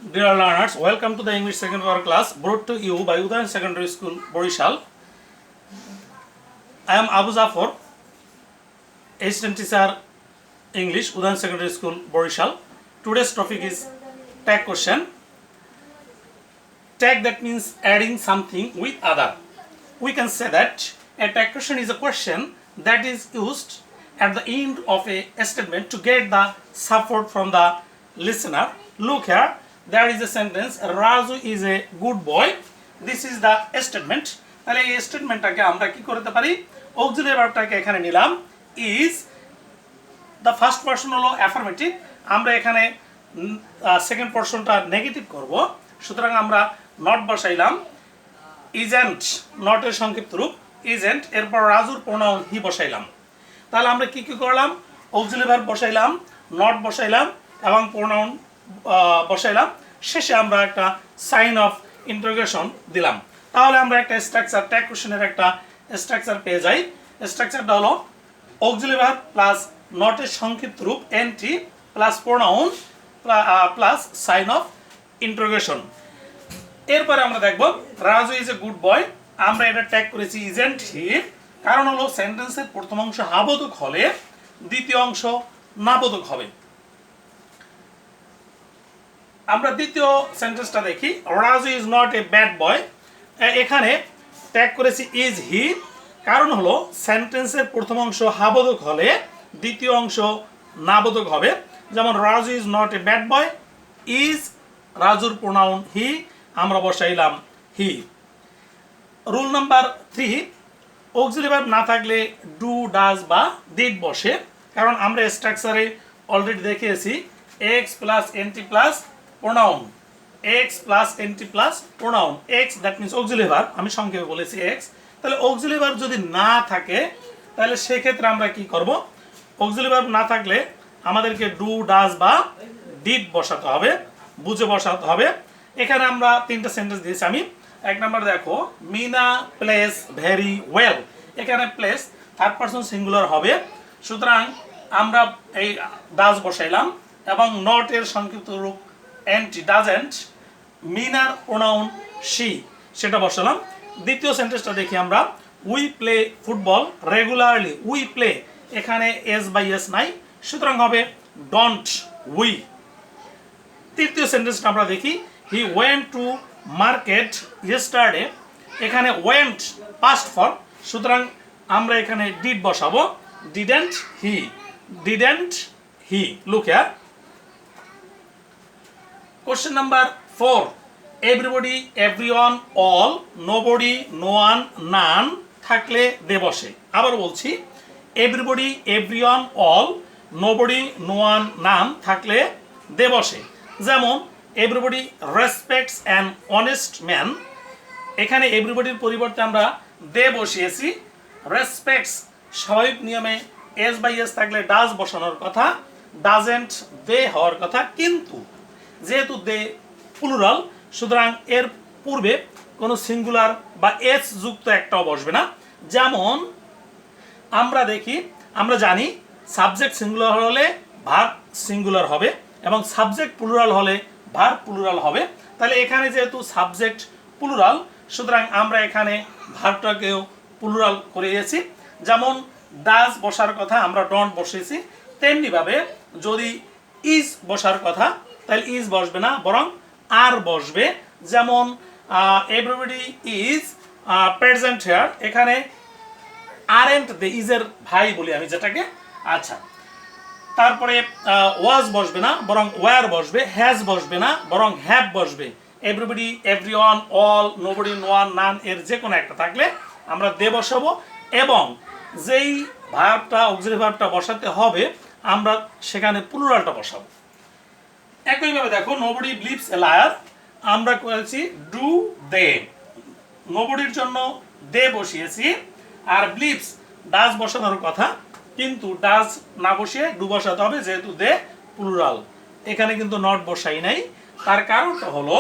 Dear learners, welcome to the English second hour class brought to you by Udayan Secondary School, Borishal. I am Abu Zafar, assistant teacher English, Udayan Secondary School, Borishal. Today's topic is tag question. Tag, that means adding something with other. We can say that a tag question is a question that is used at the end of a statement to get the support from the listener. Look here, there is a sentence, Raju is a good boy. This is the statement. তাহলে এই স্টেটমেন্টটাকে আমরা কি করতে পারি? Auxiliary ভার্বটাকে এখানে নিলাম, is the first person হলো affirmative, আমরা এখানে সেকেন্ড পারসনটা নেগেটিভ করব, সুতরাং আমরা নট বসাইলাম, ইজেন্ট নট এর সংক্ষিপ্ত রূপ ইজেন্ট, এরপর রাজুর প্রোনাউন হি বসাইলাম। তাহলে আমরা কি কি করলাম? অক্সিলারি ভার্ব বসাইলাম, নট বসাইলাম এবং প্রোনাউন বসাইলাম, শেষে আমরা একটা সাইন অফ ইন্টারোগেশন দিলাম। তাহলে আমরা একটা স্ট্রাকচার, ট্যাগ কোশ্চেনের একটা স্ট্রাকচার পেয়ে যাই। স্ট্রাকচারটা হলো অক্সিলারি ভার্ব প্লাস নটের সংক্ষিপ্ত রূপ NT plus pronoun plus sign of interrogation. এরপরে আমরা দেখব Raju is a good boy, আমরা এটা ট্যাগ করেছি ইজেন্ট হি, কারণ হলো সেন্টেন্সের প্রথম অংশ হাবোধক হলে দ্বিতীয় অংশ নাবোধক হবে। আমরা দ্বিতীয় সেন্টেন্সটা দেখি, Raju is not a bad বয়, এখানে ট্যাগ করেছি ইজ হি, কারণ হলো সেন্টেন্সের প্রথম অংশ হাবোধক হলে দ্বিতীয় অংশ নাবোধক হবে। যেমন Raju is not a bad boy, is রাজুর প্রোনাউন হি, আমরা বসাইলাম he. Rule number 3, auxiliary verb না থাকলে ডু ডাজ বা ডিড বসে, কারণ আমরা স্ট্রাকচারে অলরেডি দেখিয়েছি X plus NT plus pronoun, X plus NT plus pronoun, X that means auxiliary verb, আমি সংক্ষেপে বলেছি এক্স। তাহলে অক্সিলারি ভার্ব যদি না থাকে তাহলে সেক্ষেত্রে আমরা কি করব? অক্সিলারি ভার্ব না থাকলে আমাদেরকে ডু ডাজ বা ডিড বসাতে হবে, বুঝে বসাতে হবে। এখানে আমরা তিনটা সেন্টেন্স দিয়েছি আমি। এক নাম্বার দেখো, মিনা প্লেস ভেরি ওয়েল, এখানে প্লেস থার্ড পারসন সিঙ্গুলার হবে, সুতরাং আমরা এই ডাজ বসাইলাম এবং নট এর সংক্ষিপ্ত রূপ এন্টি ডাজেন্ট, মিনার প্রোনাউন শি, সেটা বসালাম। দ্বিতীয় সেন্টেন্সটা দেখি আমরা, we play football regularly, we play এখানে এস বাই এস নাই, সুতরাং হবে ডোন্ট উই। তৃতীয় সেন্টেন্সটা আমরা দেখি, he went to market yesterday, এখানে ওয়েন্ট পাস্ট ফর্ম, সুতরাং আমরা এখানে ডিড বসাবো, didn't he, didn't he. Look here, question number 4, everybody everyone all nobody no one none থাকলে দে বসে। আবার বলছি, everybody everyone all nobody no one none থাকলে দে বসে। যেমন everybody respects an honest man, এখানে এভরিবডির পরিবর্তে আমরা দে বসিয়েছি। রেসপেক্টস স্বাভাবিক নিয়মে এস বাই এস থাকলে ডাজ বসানোর কথা, ডাজেন্ট দে হওয়ার কথা, কিন্তু যেহেতু দে প্লুরাল, সুতরাং এর পূর্বে কোনো সিঙ্গুলার বা এস যুক্ত একটাও বসবে না। যেমন আমরা দেখি, আমরা জানি সাবজেক্ট সিঙ্গুলার হলে ভার্ব সিঙ্গুলার হবে এবং সাবজেক্ট প্লুরাল হলে ভার্ব প্লুরাল হবে। তাহলে এখানে যেহেতু সাবজেক্ট প্লুরাল, সুতরাং আমরা এখানে ভার্বটাকেও প্লুরাল করে দিয়েছি। যেমন ডাজ বসার কথা আমরা ডন্ট বসিয়েছি, তেমনিভাবে যদি ইজ বসার কথা তাহলে ইজ বসবে না, বরং আর বসবে। যেমন এভরিবডি ইজ প্রেজেন্ট হিয়ার, এখানে আরেন্ট দে, ইজের ভাই বলি আমি যেটাকে। আচ্ছা, তারপরে ওয়াজ বসবে না, বরং ওয়ার বসবে, হ্যাজ বসবে না, বরং হ্যাভ বসবে। Everybody everyone all nobody no one none এর যে কোনো একটা থাকলে আমরা দে বসাবো, এবং যেই ভার্বটা অক্সিলারি ভার্বটা বসাতে হবে আমরা সেখানে প্লুরালটা বসাবো। একইভাবে দেখো, নোবডি বিলিভস এ লায়ার, আমরা করেছি ডু দে, নোবডির জন্য দে বসিয়েছি, আর বিলিভস ডাজ বসানোর কথা, কিন্তু ডাজ না বসিয়ে ডু বসাতে হবে, যেহেতু দে প্লুরাল। এখানে কিন্তু নট বসাই নাই, তার কারণটা হলো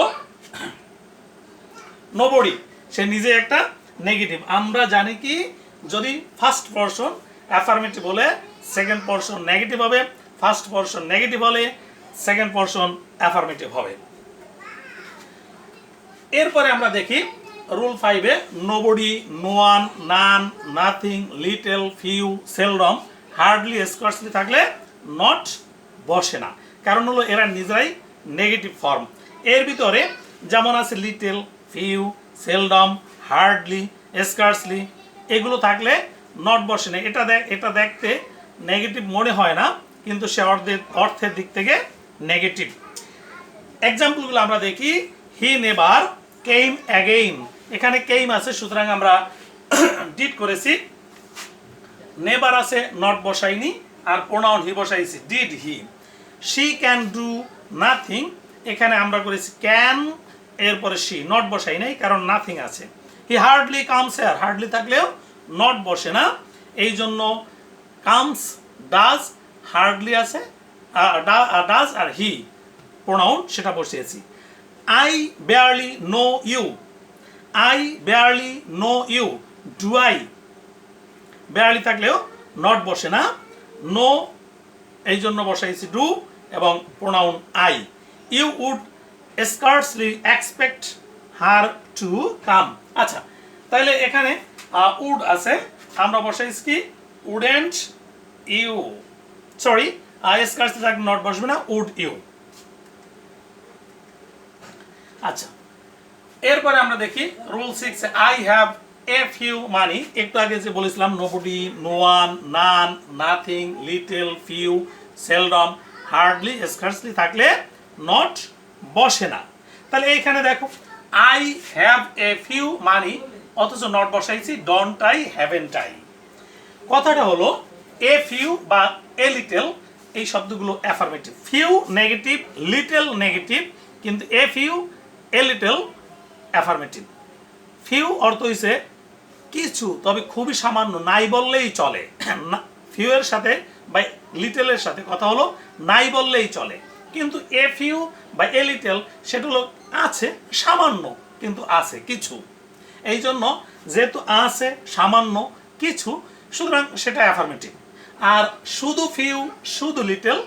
নোবডি সে নিজে একটা নেগেটিভ। আমরা জানি কি, যদি ফার্স্ট পারসন অ্যাফার্মেটিভ হলে সেকেন্ড পারসন নেগেটিভ হবে, ফার্স্ট পারসন নেগেটিভ হলে সেকেন্ড পারসন অ্যাফার্মেটিভ হবে। এরপরে আমরা দেখি রুল 5-এ nobody, no one, none, nothing, little, few, seldom, hardly, scarcely থাকলে নট বসে না। কারণ হলো এরা নিজেরাই নেগেটিভ ফর্ম। এর ভিতরে যেমন আছে little, few, seldom, hardly, scarcely, এগুলো থাকলে নট বসে না। এটা দেখতে নেগেটিভ মনে হয় না, কিন্তু সে অর্থের দিক থেকে নেগেটিভ। এক্সাম্পলগুলো আমরা দেখি। হি নেভার কেম অ্যাগেইন, এখানে কেম আছে, সুতরাং আমরা ডিড করেছি। নেভার আছে, নট বসাইনি, আর প্রোনাউন হি বসাইছি, did he. She can do nothing, এখানে আমরা করেছি ক্যান, এরপরে শি, নট বসাই নাই কারণ নাথিং আছে। He hardly comes here, hardly থাকলেও নট বসে না, এই জন্য কামস, ডাজ, হার্ডলি আছে, ডাজ আর হি প্রোনাউন সেটা বসিয়েছি। I barely know you, I barely know you, do I, barely থাকলেও নট বসে না, নো এই জন্য বসাইছি ডু এবং pronoun I. You would scarcely expect her to come. আচ্ছা, তাহলে এখানে উড আছে, আমরা বসাইছি কি উডেন্ট ইউ, সরি স্কার্সলি থাকলে নট বসবে না, উড ইউ। আচ্ছা, এরপরে আমরা দেখি rule 6, I have a few money. একটু আগে যে বলেছিলাম nobody, no one, none, nothing, little, few, seldom, hardly, scarcely থাকলে নট বসে না। তাহলে এইখানে দেখো I have a few money, অথচ নট বসাইছি ডন্ট আই, হ্যাভেন্ট আই। কথাটা হলো এ ফিউ বা এ লিটল এই শব্দগুলো affirmative, few negative, little negative, কিন্তু a few, a little affirmative. Few অর্থ হইছে কিছু, তবে খুবই সামান্য, নাই বললেই চলে। ফিউ এর সাথে বা লিটলের সাথে কথা হলো নাই বললেই চলে, কিন্তু এ ফিউ বা এ লিটল সেটা হলো আছে সামান্য, কিন্তু আছে কিছু, এই জন্য যেহেতু আছে সামান্য কিছু, সুতরাং সেটা অ্যাফার্মেটিভ। আর শুধু ফিউ, শুধু লিটল,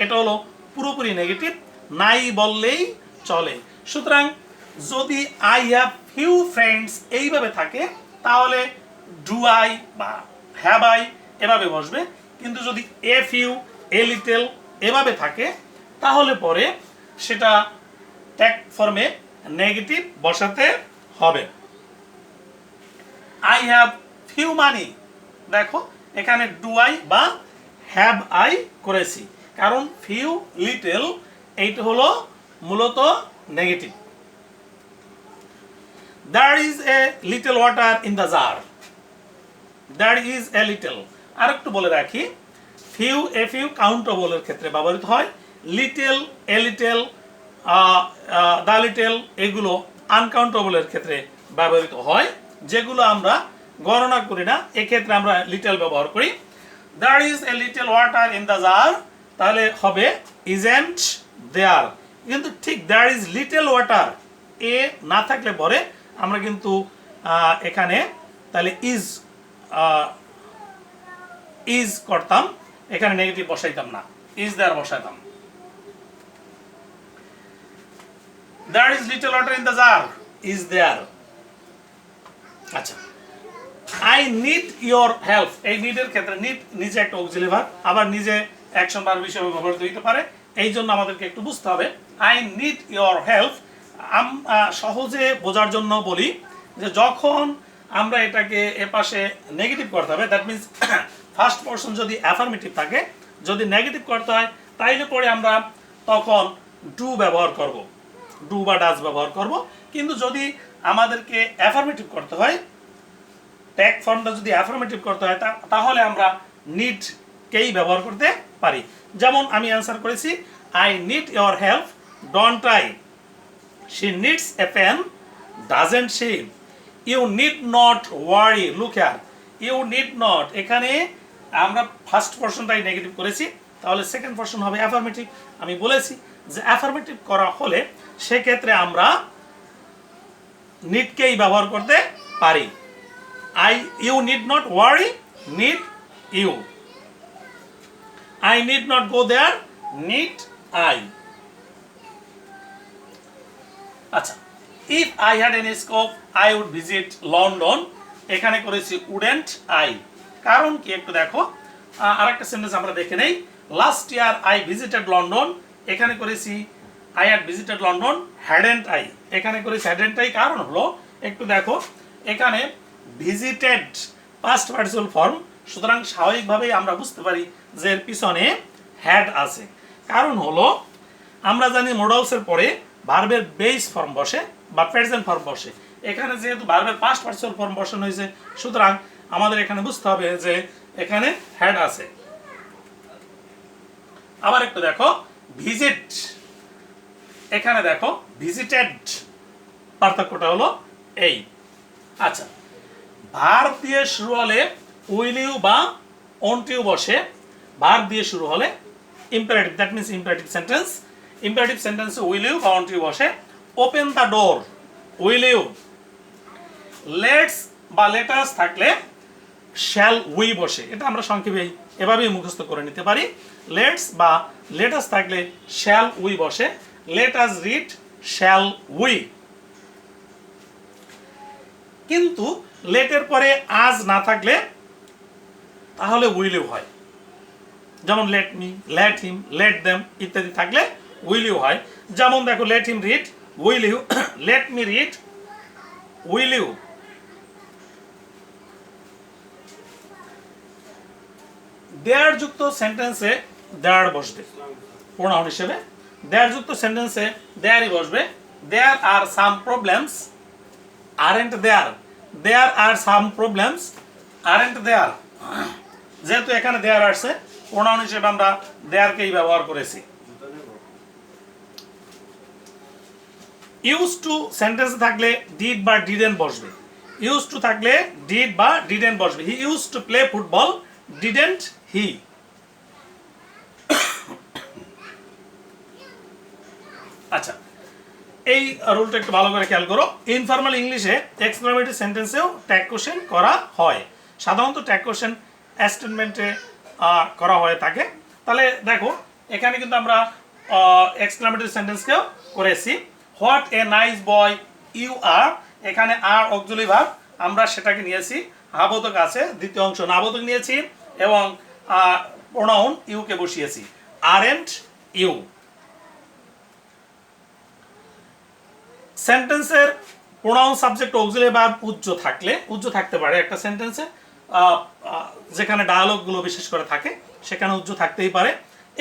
এটা হলো পুরোপুরি নেগেটিভ, নাই বললেই চলে। সুতরাং যদি আই হ্যাভ ফিউ ফ্রেন্ডস এইভাবে থাকে তাহলে ডু আই বা হ্যাভ আই এভাবে বসবে, কিন্তু যদি এ ফিউ, এ লিটল এভাবে থাকে তাহলে পরে সেটা ট্যাগ ফর্মে নেগেটিভ বসাতে হবে। আই হ্যাভ ফিউ মানি, দেখো এখানে ডু আই বা হ্যাভ আই করেছি, কারণ ফিউ, লিটল এইটা হলো মূলত negative. There is a little water in the jar. There is a little, আরেকটু বলে রাখি, ফিউ, এ ফিউ কাউন্টেবলের ক্ষেত্রে ব্যবহৃত হয়, little, a little, the little এগুলো আনকাউন্টেবলের ক্ষেত্রে ব্যবহৃত হয়, যেগুলো আমরা গণনা করি না এক্ষেত্রে আমরা লিটল ব্যবহার করি। There is a little water in the jar, তাহলে হবে isn't there, কিন্তু ঠিক there is little water এ না থাকলে পরে আমরা কিন্তু এখানে তাহলে ইজ করতাম, এখানে নেগেটিভ বসাইতাম না, ইজ দেয়ার বসাইতাম। There is little water in the jar, is there। আচ্ছা, I need your help, এই need এর ক্ষেত্রে need নিজে একটা অক্সিলারি ভার্ব, আবার নিজে অ্যাকশন ভার্ব হিসেবে ব্যবহৃত হতে পারে, এই জন্য আমাদেরকে একটু বুঝতে হবে। I need your help সহজে বোঝার জন্য বলি যে যখন আমরা এটাকে এপাশে নেগেটিভ করতে হবে, দ্যাট মিনস ফার্স্ট পারসন যদি অ্যাফার্মেটিভ থাকে, যদি নেগেটিভ করতে হয় তাইলে পরে আমরা তখন ডু ব্যবহার করব, ডু বা ডাজ ব্যবহার করব, কিন্তু যদি আমাদেরকে অ্যাফার্মেটিভ করতে হয়, ট্যাগ ফর্মটা যদি অ্যাফার্মেটিভ করতে হয় তাহলে আমরা নিডকেই ব্যবহার করতে পারি। যেমন আমি অ্যান্সার করেছি I need your help, don't I. She needs a pen, doesn't she? You need not worry. Look here. You need not. এখানে আমরা ফার্স্ট পারসনটাই নেগেটিভ করেছি, তাহলে সেকেন্ড পারসন হবে অ্যাফার্মেটিভ। আমি বলেছি যে অ্যাফার্মেটিভ করা হলে সেক্ষেত্রে আমরা নিডকেই ব্যবহার করতে পারি। You need not worry, need you. I need not go there, need I। আচ্ছা, if I had an scope I would visit London, এখানে করেছি উডেন্ট আই। কারণ কি একটু দেখো, আরেকটা সেন্টেন্স আমরা দেখে নেই। Last year I visited London, এখানে করেছি I had visited London hadn't I, এখানে করেছি হ্যাডেন্ট আই। কারণ হলো একটু দেখো এখানে ভিজিটেড পাস্ট পার্টিসিপল ফর্ম, সুতরাং স্বাভাবিকভাবেই আমরা বুঝতে পারি যে এর পিছনে হ্যাড আছে। কারণ হলো আমরা জানি মোডালসের পরে ভার্বের বেস ফর্ম বসে বা প্রেজেন্ট ফর্ম বসে, এখানে যেহেতু ভার্বের পাস্ট পার্টিসিপল ফর্ম বসানো হয়েছে, সুতরাং আমাদের এখানে বুঝতে হবে যে এখানে হ্যাড আছে। আবার একটু দেখো ভিজিট, এখানে দেখো ভিজিটেড, পার্থক্যটা হলো এই। আচ্ছা, ভার্ব দিয়ে শুরু হলে উইল ইউ বা ওন্ট ইউ বসে, ভার্ব দিয়ে শুরু হলে imperative, that means imperative sentence. Imperative সেন্টেন্সে উইল ইউ বা ওন্ট ইউ বসে। Open the door, will you. Let's বা লেটাস থাকলে শ্যাল উই বসে, এটা আমরা সংক্ষেপে এভাবেই মুখস্থ করে নিতে পারি। লেটস বা লেটাস থাকলে শ্যাল উই বসে। Let us read, shall we. কিন্তু লেটের পরে আজ না থাকলে তাহলে উইল ইউ হয়। যেমন let me, let him, let them ইত্যাদি থাকলে উইল ইউ হয়। যেমন দেখো let him read, will you. Let me read, will you. There যুক্ত সেন্টেন্সে দেয়ার বসবে প্রোনাউন হিসেবে। দেয়ার যুক্ত সেন্টেন্সে দেয়ারই বসবে। দেয়ার আর সাম প্রবলেমস আরেন্ট দেয়ার, দেয়ার আর সাম প্রবলেমস আরেন্ট দেয়ার। যেহেতু এখানে দেয়ার আসছে, প্রোনাউন হিসেবে আমরা দেয়ারকেই ব্যবহার করেছি। ইউজ টু সেন্টেন্স থাকলে ডিড বা ডিডেন্ট বসবে। ইউজ টু থাকলে ডিড বা ডিডেন্ট বসবে। হি use to play football, didn't he. আচ্ছা, এই রুলটা একটু ভালো করে খেয়াল করো। ইনফর্মাল ইংলিশে এক্সক্লামেটরি সেন্টেন্সেও ট্যাগ কোশ্চেন করা হয়। সাধারণত ট্যাগ কোশ্চেন স্টেটমেন্টে করা হয়ে থাকে। তাহলে দেখো এখানে কিন্তু আমরা এক্সক্লামেটরি সেন্টেন্সকেও করেছি। What a nice boy you are, এখানে আর অক্সিলারি ভার্ব, আমরা সেটাকে নিয়েছি হাবোধক আছে, দ্বিতীয় অংশ নাবোধক নিয়েছি এবং প্রোনাউন ইউকে বসিয়েছি, আরেন্ট ইউ। সেন্টেন্সের প্রোনাউন সাবজেক্ট অক্সিলারি ভার্ব উজ্জ থাকলে, উজ্জ থাকতে পারে একটা সেন্টেন্সে, যেখানে ডায়ালগগুলো বিশেষ করে থাকে সেখানে উজ্জ থাকতেই পারে।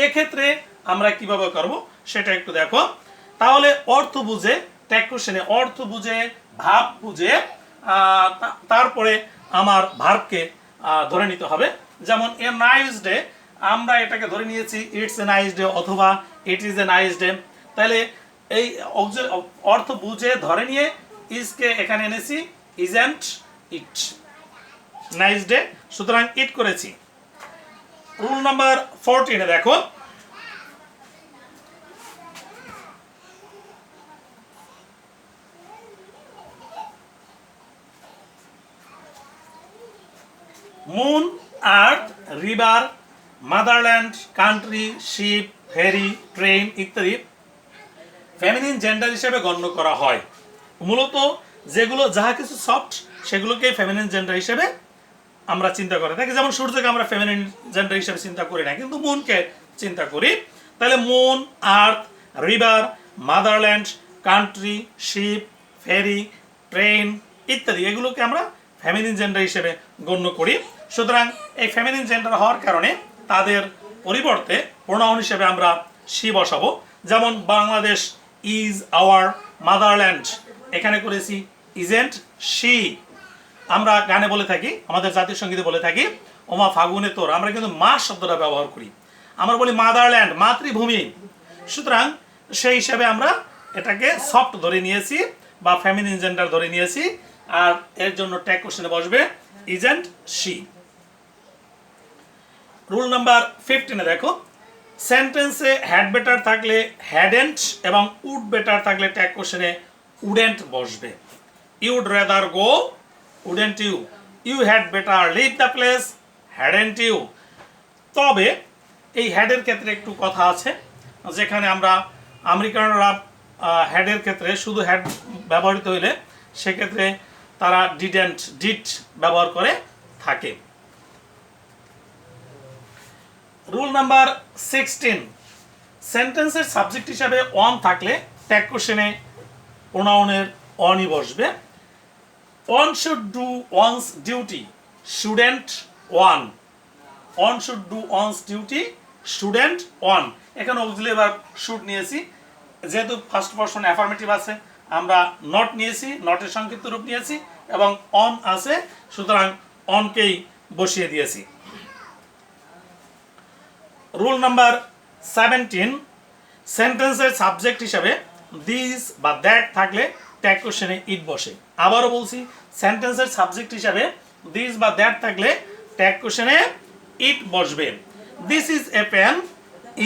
এক্ষেত্রে আমরা কিভাবে করব সেটা একটু দেখো। তাহলে অর্থ বুঝে, ট্যাগ কোশ্চেনে অর্থ বুঝে, ভাব বুঝে, তারপরে আমার ভার্বকে ধরে নিতে হবে। যেমন এ নাইস ডে, আমরা এটাকে ধরে নিয়েছি ইটস এ নাইস ডে অথবা it is a nice day. তাহলে এই অর্থ বুঝে ধরে নিয়ে ইজকে এখানে এনেছি, ইজেন্ট ইট নাইস ডে, সুতরাং ইট করেছি। রুল নাম্বার 14 দেখো, মুন, আর্থ, রিভার, মাদারল্যান্ড, কান্ট্রি, শিপ, ফেরি, ট্রেন ইত্যাদি ফেমিনিন জেন্ডার হিসেবে গণ্য করা হয়। মূলত যেগুলো যাহা কিছু সফট সেগুলোকে ফেমিনিন জেন্ডার হিসেবে আমরা চিন্তা করে থাকি। যেমন সূর্যকে আমরা ফেমিনিন জেন্ডার হিসেবে চিন্তা করি না, কিন্তু মুনকে চিন্তা করি। তাহলে মুন, আর্থ, রিভার, মাদারল্যান্ড, কান্ট্রি, শিপ, ফেরি, ট্রেন ইত্যাদি এগুলোকে আমরা ফেমিনিন জেন্ডার হিসেবে গণ্য করি। সুতরাং এই ফেমিনিন জেন্ডার হওয়ার কারণে তাদের পরিবর্তে প্রোনাউন হিসেবে আমরা শি বসাবো। যেমন বাংলাদেশ ইজ আওয়ার মাদারল্যান্ড, এখানে করেছি ইজেন্ট শি। আমরা গানে বলে থাকি, আমাদের জাতীয় সঙ্গীতে বলে থাকি ওমা ফাগুনে তোর, আমরা কিন্তু মা শব্দটা ব্যবহার করি, আমরা বলি মাদারল্যান্ড, মাতৃভূমি। সুতরাং সেই হিসাবে আমরা এটাকে সফট ধরে নিয়েছি বা ফেমিনিন জেন্ডার ধরে নিয়েছি, আর এর জন্য ট্যাগ কোশ্চেনে বসবে ইজেন্ট শি। রুল নাম্বার 15 দেখো, সেন্টেন্সে হ্যাড বেটার থাকলে হ্যাডেন্ট এবং উড বেটার থাকলে ট্যাগ কোশ্চেনে উডেন্ট বসবে। You'd rather go, wouldn't you. You had better leave the place, hadn't you. তবে এই হ্যাডের ক্ষেত্রে একটু কথা আছে, যেখানে আমরা আমেরিকানরা হেডের ক্ষেত্রে শুধু হেড ব্যবহৃত হইলে সেক্ষেত্রে তারা ডিডেন্ট ডিড ব্যবহার করে থাকে। রুল নাম্বার 16, সেন্টেন্সের সাবজেক্ট হিসাবে অন থাকলে ট্যাগ কোশ্চেনে প্রোনাউনের অনই বসবে। One should do one's duty, student one. One should do one's duty, student one. এখানে অক্সিলারি ভার্ব শুড নিয়েছি, যেহেতু ফার্স্ট পারসন অ্যাফার্মেটিভ আছে আমরা নট নিয়েছি, নটের সংক্ষিপ্ত রূপ নিয়েছি এবং অন আছে সুতরাং অনকেই বসিয়ে দিয়েছি। রুল নাম্বার 17, সেন্টেন্সের সাবজেক্ট হিসাবে দিস বা দ্যাট থাকলে ট্যাগ কোশ্চেনে ইট বসে। আবারও বলছি, সেন্টেন্সের সাবজেক্ট হিসাবে দিস বা দ্যাট থাকলে ট্যাগ কোশ্চেনে ইট বসবে। This is a pen,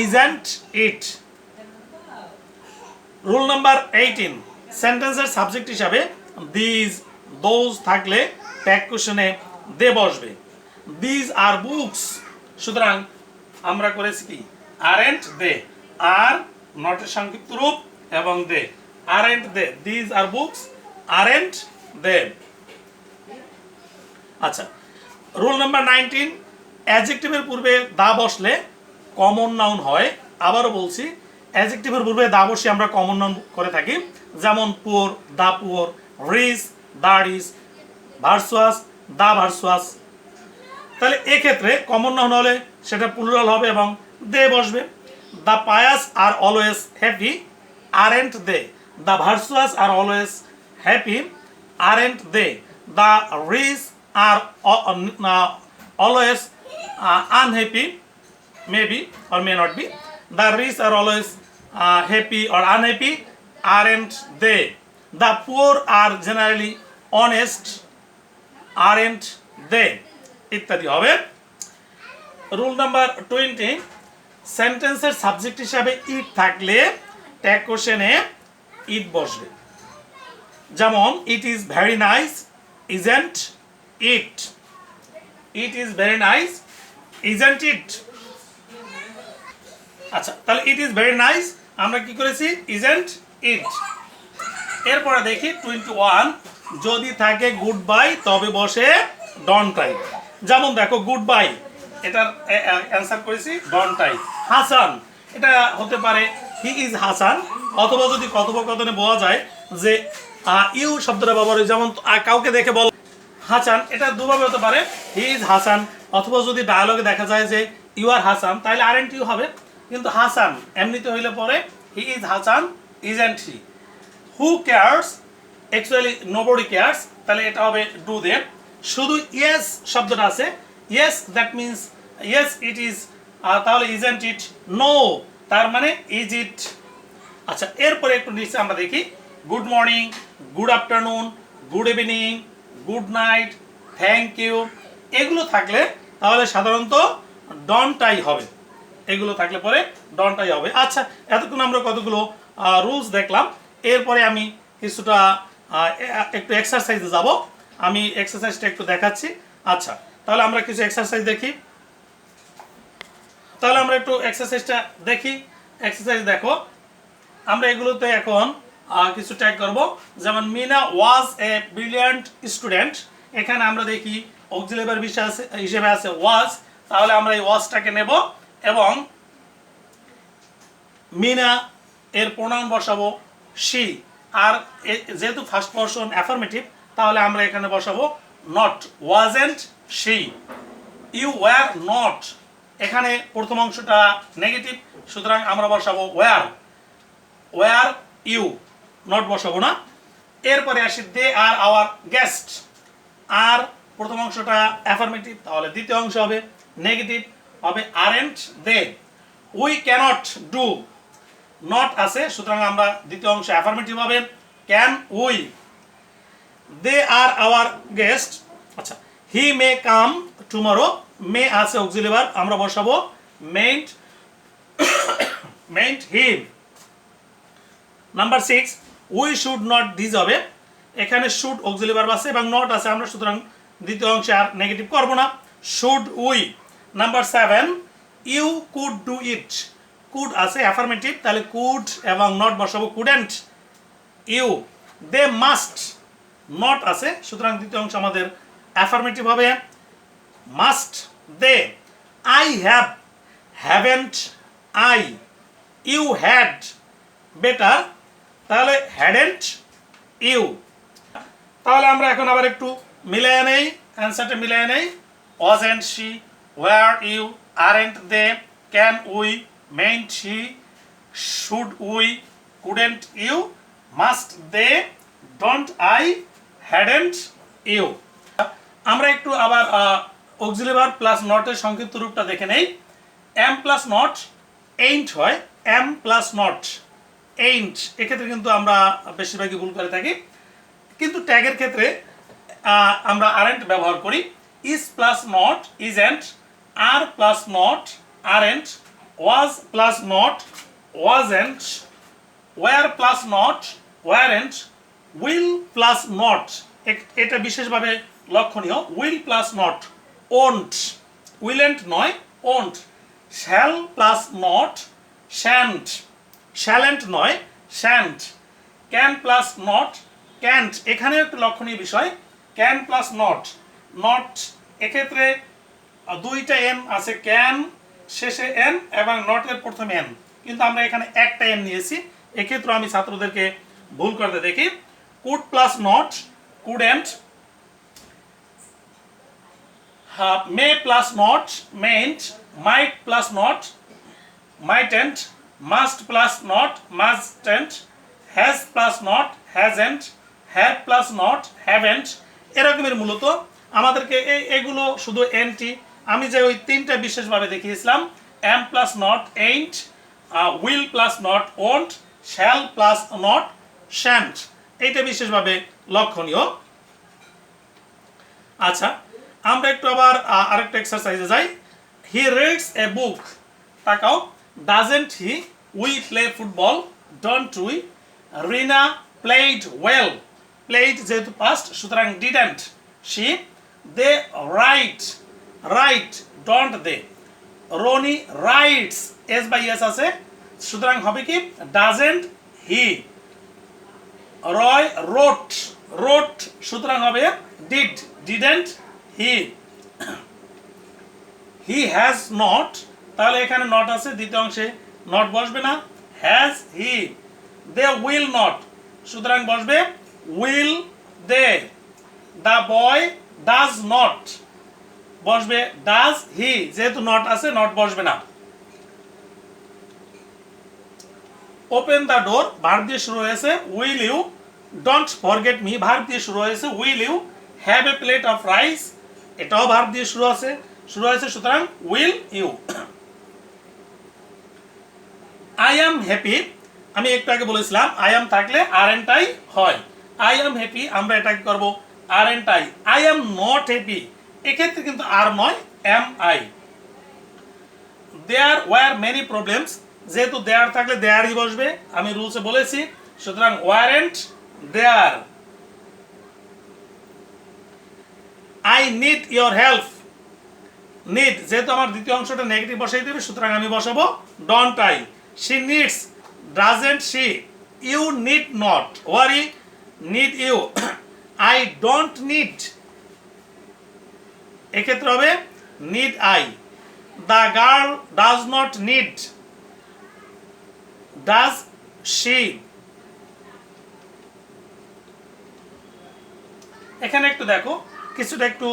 isn't it. Rule number 18, সেন্টেন্সের সাবজেক্ট হিসাবে দিস দোজ থাকলে ট্যাগ কোশ্চেনে দে বসবে। দিস আর বুকস, সুতরাং আমরা করেছি কি আরেন্ট দে, আর নটের সংক্ষিপ্ত রূপ এবং they, aren't they. This are books, aren't they. আচ্ছা, রুল নাম্বার 19, অ্যাডজেক্টিভের পূর্বে দা বসলে কমন নাউন হয়। আবারও বলছি, অ্যাডজেক্টিভের পূর্বে দা বসে আমরা কমন নাউন করে থাকি, যেমন poor, the poor, rich, the rich, virtuous, the virtuous. তাহলে এক্ষেত্রে কমন নাউন হলে সেটা প্লুরাল হবে এবং দে বসবে। The pious are always happy, aren't they. The virtuous are always happy, aren't they. The rich are always unhappy, maybe or may not be. The rich are always happy or unhappy, aren't they? The poor are generally honest, aren't they? ইত্যাদি হবে। Rule number 20, সেন্টেন্সের subject হিসাবে ইট থাকলে tag কোশ্চেনে it বসবে। যেমন it is very nice, isn't it. It is very nice, isn't it. আচ্ছা, তাহলে ইট ইজ ভেরি নাইস আমরা কি করেছি ইজন্ট ইট। এরপরে দেখি 21, যদি থাকে গুড বাই তবে বসে ডন্ট ট্রাই। যেমন দেখো গুড বাই, এটার অ্যান্সার করেছি ডন্ট ট্রাই। হাসান, এটা হতে পারে হি ইজ হাসান, অথবা যদি কথোপকথনে বলা যায় যে ইউ শব্দটা ব্যবহার হয়, যেমন কাউকে দেখে বল হাসান, এটা দুভাবে হতে পারে, হি ইজ হাসান, অথবা যদি ডায়ালগে দেখা যায় যে ইউ আর হাসান তাহলে আরেন্ট ইউ হবে। কিন্তু হাসান এমনিতে হইলে পরে he is Hasan, isn't he. Who cares, actually nobody cares, তাহলে এটা হবে ডু দে। শুধু ইয়েস শব্দটা আছে, yes that means yes it is, তাহলে ইজন্ট ইট, নো তার মানে ইজ ইট। আচ্ছা, এরপরে একটু নিচে আমরা দেখি good morning, good afternoon, good evening, good night, thank you. এগুলো থাকলে তাহলে সাধারণত ডন্টাই হবে, এগুলো থাকলে পরে ডন্টাই হবে। আচ্ছা, এতক্ষণ আমরা কতগুলো রুলস দেখলাম, এরপরে আমি কিছুটা একটু এক্সারসাইজে যাব। আমি এক্সারসাইজটা একটু দেখাচ্ছি। আচ্ছা, তাহলে আমরা কিছু এক্সারসাইজ দেখি। তাহলে আমরা একটু এক্সারসাইজটা দেখি। এক্সারসাইজ দেখো, আমরা এগুলোতে এখন কিছু ট্যাগ করব। যেমন মিনা ওয়াজ এ ব্রিলিয়ান্ট স্টুডেন্ট, এখানে আমরা দেখি অক্সিলারি ভার্ব হিসেবে আছে ওয়াজ, তাহলে আমরা এই ওয়াজটাকে নেব এবং মিনা এর প্রোনাউন বসাবো শি, আর যেহেতু ফার্স্ট পারসন অ্যাফার্মেটিভ তাহলে আমরা এখানে বসাবো not, wasn't she. You were not, এখানে প্রথম অংশটা নেগেটিভ সুতরাং আমরা বসাবো ওয়্যার, ওয়্যার ইউ, নট বসাবো না। এরপরে আসি দে আর আওয়ার গেস্ট, আর প্রথম অংশটা অ্যাফার্মেটিভ তাহলে দ্বিতীয় অংশ হবে নেগেটিভ, হবে aren't they. We can't do, not আছে সুতরাং আমরা দ্বিতীয় অংশ অ্যাফার্মেটিভ হবে can we. They are our guest, আচ্ছা হি মে কাম টুমরো, মে আছে অক্সিলারি ভার্ব আমরা বসাবো meant, meant him. Number 6, we should not, this হবে, এখানে শুড অক্সিলারি ভার্ব আছে এবং নট আছে আমরা সুতরাং দ্বিতীয় অংশে আর নেগেটিভ করব না, should we. Number 7, you could do it, could আছে অ্যাফার্মেটিভ, তাহলে কুড এবং নট বসাবো couldn't you. They must not আছে, সুতরাং দ্বিতীয় অংশ আমাদের অ্যাফার্মেটিভ হবে must they. I have haven't I. You had better, তাহলে হ্যাডেন্ট ইউ। তাহলে আমরা এখন আবার একটু মিলিয়ে নেই, অ্যান্সারটা মিলিয়ে নেই। Wasn't she, were you, aren't they, can we, mayn't she, should we, couldn't you, must they, don't I, hadn't you. আমরা একটু আবার অক্সিলারি ভার্ব প্লাস নটের সংক্ষিপ্ত রূপটা দেখে নেই। এম প্লাস নট এইন্ট হয়, এম প্লাস নট এইন্ট, এক্ষেত্রে কিন্তু আমরা বেশিরভাগই ভুল করে থাকি, কিন্তু ট্যাগের ক্ষেত্রে আমরা আরেন্ট ব্যবহার করি। Is plus not isn't, are plus not aren't, was plus not wasn't, were plus not weren't, will plus not, এটা বিশেষভাবে লক্ষণীয়, will plus not won't, willn't নয় won't, shall plus not shan't, shalln't নয় shan't, can plus not can't, এখানে একটু লক্ষণীয় বিষয়, can plus not, not এক্ষেত্রে দুইটা এন আছে, ক্যান শেষে এন এবং নটের প্রথমে এন, কিন্তু আমরা এখানে একটা এন নিয়েছি, এক্ষেত্রে আমি ছাত্রদেরকে ভুল করতে দেখি। Could plus not couldn't, may plus not mayn't, might plus not mightn't, must plus not mustn't, has plus not hasn't, have plus not haven't. এরকমের মূলত আমাদেরকে এগুলো শুধু এনটি, আমি যে ওই তিনটা বিশেষভাবে দেখিয়েছিলাম, am plus not ain't, will plus not won't, shall plus not shan't, এইটা বিশেষভাবে লক্ষণীয়। আচ্ছা, আমরা একটু আবার আরেকটা এক্সারসাইজে যাই। হি রিডস এ বুক, তাকাও, doesn't he, we play football, don't we, Rina played well, played যেহেতু পাস্ট সুতরাং didn't she, they write, write don't they, Roni writes, S by S আছে সুতরাং হবে কি ডাজেন্ট হি, রয় রোট, রোট সুতরাং হবে did, didn't he, he has not, তাহলে এখানে নট আছে, দ্বিতীয় অংশে নট বসবে না, has he, they will not সুতরাং বসবে will they, the boy does not বসবে ডাজ হি, যেহেতু নট আছে নট বসবে না। ওপেন দ্য ডোর ভার্ব দিয়ে শুরু হয়েছে, will you, don't forget me verb দিয়ে শুরু হয়েছে, will you, have a plate of rice, এটাও ভার্ব দিয়ে শুরু হয়েছে সুতরাং will you. I am happy, আমি একটু আগে বলেছিলাম আই অ্যাম থাকলে আরএন্ট আই হয়, আই অ্যাম হ্যাপি আমরা এটাকে করব aren't I. I am not happy, এক্ষেত্রে কিন্তু আর নয় am I. There were many problems, যেহেতু দেয়ার থাকলে দেয়ারই বসবে, আমি রুলসে বলেছি, সুতরাং weren't there. I need your help, need যেহেতু আমার দ্বিতীয় অংশটা নেগেটিভ বসাই দেবে সুতরাং আমি বসাবো don't I. She needs, doesn't she, you need not, worry need you, I don't need, এক্ষেত্রে হবে need I. The girl does not need, does she. এখানে একটু দেখো কিছুটা একটু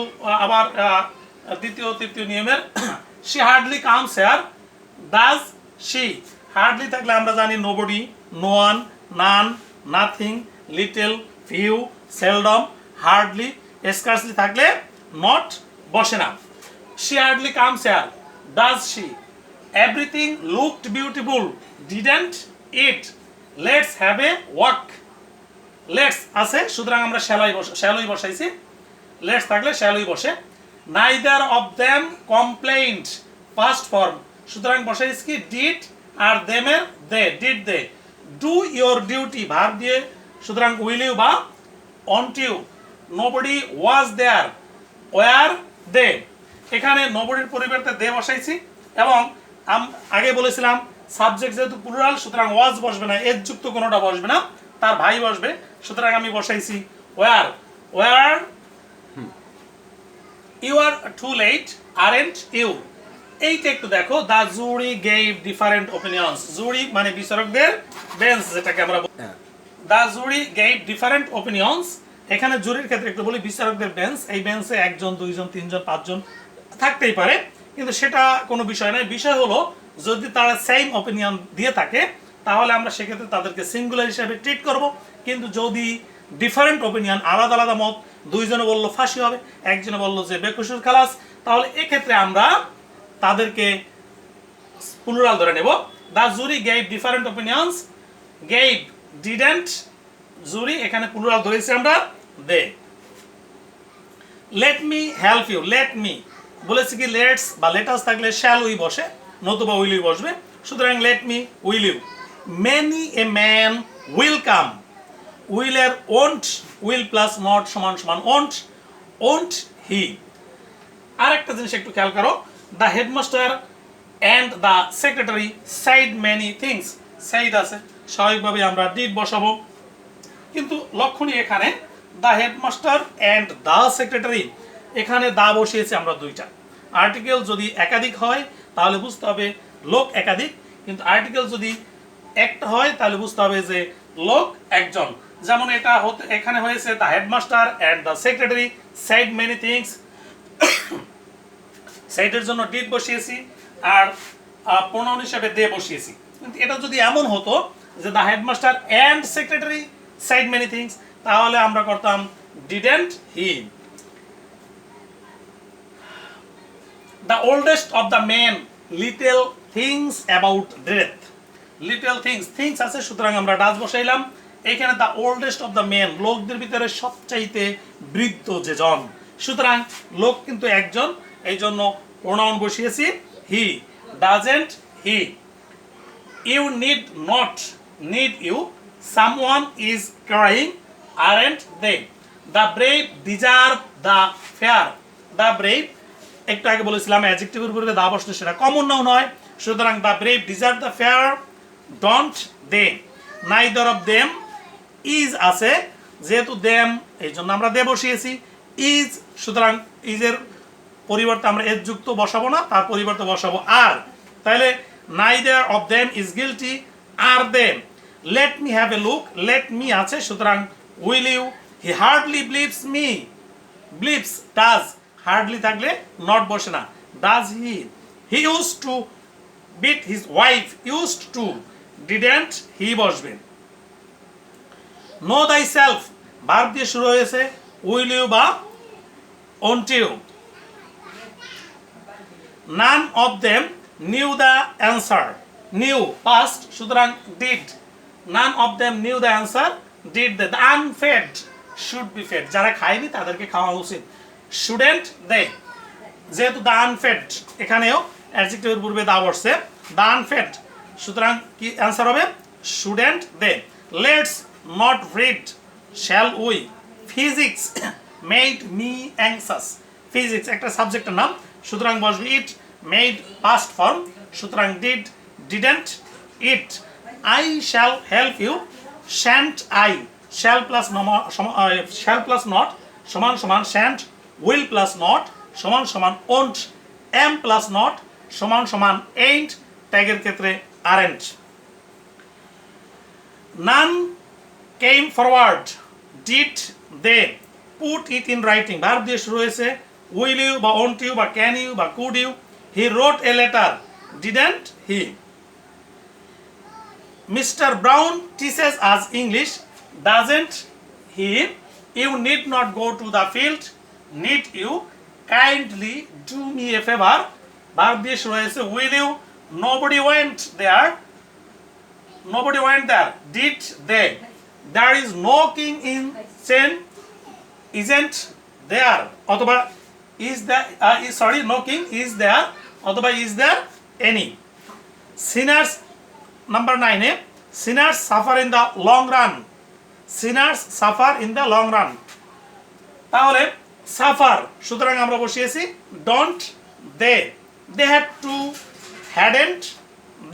আবার দ্বিতীয় তৃতীয় নিয়মের, she hardly comes here, does she, hardly থাকলে আমরা জানি nobody, no one, none, nothing, little, few, seldom, hardly, scarcely থাকলে নট বসে না। She hardly comes here, does she, everything looked beautiful, didn't it, let's have a walk, let's আছে সুতরাং আমরা শ্যালই বসাইছি, লেটস থাকলে শ্যালই বসে। Neither of them complained, past form সুতরাং বসাইছি কি ডিড, আর দেমের they, did they. Do your duty verb দিয়ে সুতরাং উইল ইউ বা won't you. Nobody was there, were they, এখানে নোবডির পরিবর্তে দে বসাইছি এবং আগে বলেছিলাম সাবজেক্ট যেহেতু প্লুরাল সুতরাং ওয়াজ বসবে না, এজ যুক্ত কোনোটা বসবে না, তার ভাই বসবে। সুতরাং আমি বসাইছি were, were you are too late aren't you. এইটা একটু দেখো, the jury gave different opinions. Jury মানে বিচারকদের বেঞ্চ, যেটাকে আমরা the jury gave different opinions. এখানে জুরির ক্ষেত্রে একটু বলি বিচারকদের বেঞ্চ, এই বেঞ্চে একজন, দুইজন, তিনজন, পাঁচজন থাকতেই পারে, কিন্তু সেটা কোনো বিষয় নয়। বিষয় হলো যদি তারা সেম ওপিনিয়ন দিয়ে থাকে তাহলে আমরা সেক্ষেত্রে তাদেরকে সিঙ্গুলার হিসেবে ট্রিট করব। কিন্তু যদি ডিফারেন্ট ওপিনিয়ন, আলাদা আলাদা মত, দুইজনে বললো ফাঁসি হবে, একজনে বললো যে বেকসুর খালাস, তাহলে এক্ষেত্রে আমরা তাদেরকে প্লুরাল ধরে নেব। The jury gave different opinions, gave, didn't, jury এখানে প্লুরাল ধরেছি আমরা, they. Let me help you, let me বলেছি কি লেটস বা লেটাস থাকলে শ্যাল উই বসে, নতুবা উইল ইউ বসবে। সুতরাং let me, will you. Many a man will come, উইলের ওন্ট, উইল প্লাস নট সমান সমান ওন্ট, ওন্ট হি। আরেকটা জিনিস একটু খেয়াল করো, the headmaster and the secretary side many things, side আছে, স্বাভাবিকভাবে আমরা ডিড বসাবো, কিন্তু লক্ষণীয় এখানে the headmaster and the secretary, এখানে দা বসিয়েছি আমরা দুইটা। আর্টিকেল যদি একাধিক হয় তাহলে বুঝতে হবে লোক একাধিক, কিন্তু আর্টিকেল যদি একটা হয় তাহলে বুঝতে হবে যে লোক একজন। যেমন এটা এখানে হয়েছে the headmaster and the secretary side many things, সাইডের জন্য ডিড বসিয়েছি আর প্রোনাউন হিসেবে দে বসিয়েছি। কিন্তু এটা যদি এমন হতো যে the headmaster and secretary side many things, তাহলে আমরা করতাম didn't he. The oldest of the men little things about death, little things, things আছে সুতরাং আমরা ডাজ বসাইলাম। এখানে the oldest of the men, লোকদের ভিতরে সবচাইতে বৃদ্ধ যে জন, সুতরাং লোক কিন্তু একজন, এই জন্য প্রোনাউন বসিয়েছি he, doesn't he. You need not, need you, someone is crying, aren't they? The brave deserve the fair, the brave একটু আগে বলেছিলাম অ্যাডজেক্টিভের পূর্বে দা বসলে সেটা কমন নাউন হয়, সুতরাং the brave deserve the fair, don't they. Neither of them, is আছে, যেহেতু দেম এই জন্য আমরা দে বসিয়েছি, ইজ, সুতরাং ইজের পরিবর্তে আমরা এজ যুক্ত বসাবো না, তার পরিবর্তে বসাবো আর। তাহলে neither of them is guilty, are them. Let me have a look, let me আছে, সুতরাং will you. He hardly believes me, believes does, hardly থাকলে নট বসে না, does he. He use to beat his wife, used to, didn't he বসবে। Know thyself, verb দিয়ে শুরু হয়েছে, will you বা won't you. None of them knew the answer, knew past, সুতরাং did. None of them knew the answer, did they. The unfed should be fed, যারা খায়নি তাদেরকে খাওয়া উচিত, শুডেন্ট দে। যেহেতু দ্য আনফেড এখানেও অ্যাডজেক্টিভের পূর্বে দা বসছে, দ্য আনফেড, সুতরাং কি অ্যান্সার হবে shouldn't they. Let's not read, shall we. Physics made me anxious, physics একটা সাবজেক্টের নাম, সুতরাং বসবে ইট। মেড পাস্ট ফর্ম, সুতরাং did, didn't it. I shall help you, shan't I, shall plus shall plus not সমান সমান shan't, will plus not সমান সমান ওন্ট, এম প্লাস নট সমান সমান এইন্ট, ট্যাগের ক্ষেত্রে aren't. None came forward, did they put it in writing, verb দিয়ে শুরু হয়েছে, উইল ইউ বা ওন্ট ইউ বা ক্যান ইউ বা could you. He wrote a letter, didn't he. Mister Brown teaches us English, doesn't he. You need not go to the field, need you. Kindly do me a favour, verb দিয়ে শুরু হয়েছে, will you. Nobody went there, nobody went there, did they. There is no king in chain, isn't there, অথবা is the sorry no king is there, অথবা is there any. Sinners number 9-এ, sinners suffer in the long run, sinners suffer in the long run. তাহলে suffer, সুতরাং আমরা বসিয়েছি don't they. They had to, hadn't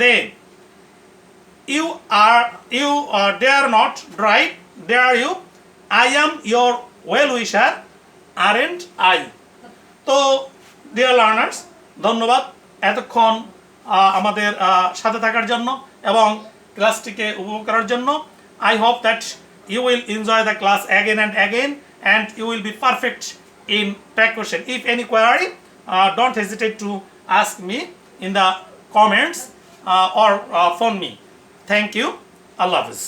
they. you dare not drive, dare you? I am your well wisher, aren't I? তো dear learners, ধন্যবাদ এতক্ষণ আমাদের সাথে থাকার জন্য এবং ক্লাসটিকে উপভোগ করার জন্য। I hope that you will enjoy the class again and you will be perfect in tag question. If any query, don't hesitate to ask me in the comments or phone me. Thank you. Allah Hafiz.